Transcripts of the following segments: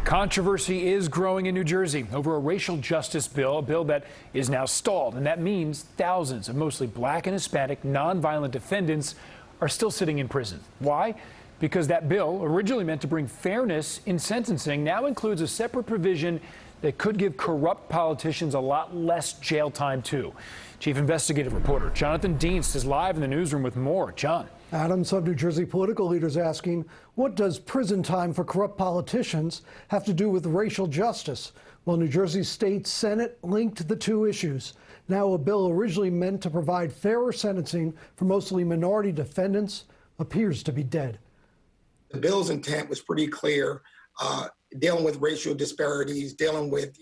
Controversy is growing in New Jersey over a racial justice bill, a bill that is now stalled. And that means thousands of mostly black and Hispanic nonviolent defendants are still sitting in prison. Why? Because that bill, originally meant to bring fairness in sentencing, now includes a separate provision that could give corrupt politicians a lot less jail time, too. Chief investigative reporter Jonathan Dienst is live in the newsroom with more. John. Adam, some New Jersey political leaders asking, what does prison time for corrupt politicians have to do with racial justice? Well, New Jersey State Senate linked the two issues. Now a bill originally meant to provide fairer sentencing for mostly minority defendants appears to be dead. The bill's intent was pretty clear, dealing with racial disparities, dealing with,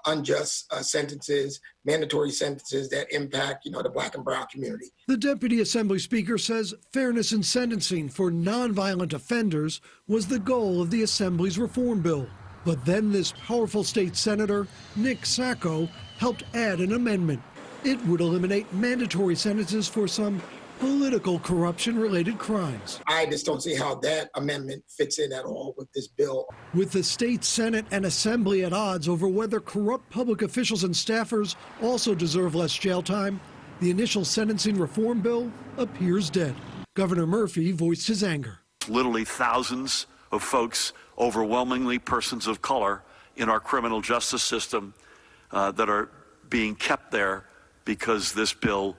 unjust sentences, mandatory sentences that impact, the black and brown community. The Deputy Assembly Speaker says fairness in sentencing for nonviolent offenders was the goal of the Assembly's reform bill. But then this powerful state senator, Nick Sacco, helped add an amendment. It would eliminate mandatory sentences for some political corruption-related crimes. I just don't see how that amendment fits in at all with this bill. With the state Senate and Assembly at odds over whether corrupt public officials and staffers also deserve less jail time, the initial sentencing reform bill appears dead. Governor Murphy voiced his anger. Literally thousands of folks, overwhelmingly persons of color, in our criminal justice system that are being kept there because this bill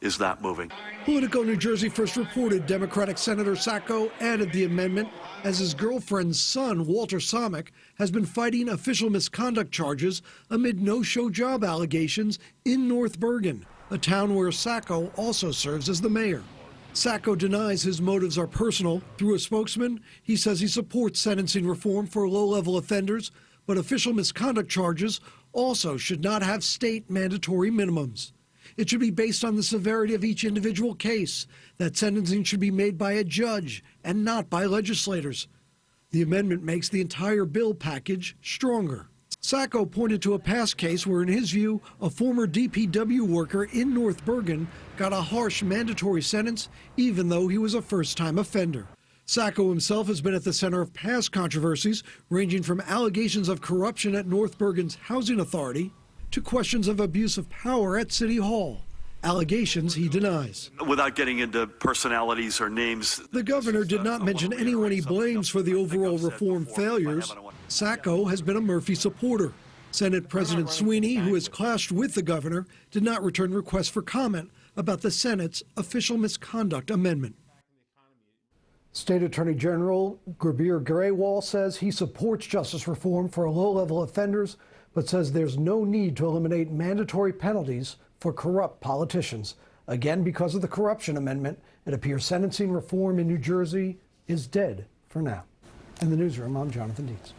is not moving. Politico New Jersey first reported Democratic Senator Sacco added the amendment as his girlfriend's son, Walter Somick, has been fighting official misconduct charges amid no-show job allegations in North Bergen, a town where Sacco also serves as the mayor. Sacco denies his motives are personal. Through a spokesman, he says he supports sentencing reform for low-level offenders, but official misconduct charges also should not have state mandatory minimums. It should be based on the severity of each individual case. That sentencing should be made by a judge and not by legislators. The amendment makes the entire bill package stronger. Sacco pointed to a past case where, in his view, a former DPW worker in North Bergen got a harsh mandatory sentence even though he was a first-time offender. Sacco himself has been at the center of past controversies, ranging from allegations of corruption at North Bergen's housing authority to questions of abuse of power at City Hall, allegations he denies. Without getting into personalities or names, the governor did not mention anyone he blames for the overall reform failures. Sacco has been a Murphy supporter. Senate President Sweeney, who has clashed with the governor, did not return requests for comment about the Senate's official misconduct amendment. State Attorney General Gurbir Grewal says he supports justice reform for low-level offenders, but says there's no need to eliminate mandatory penalties for corrupt politicians. Again, because of the corruption amendment, it appears sentencing reform in New Jersey is dead for now. In the newsroom, I'm Jonathan Dienst.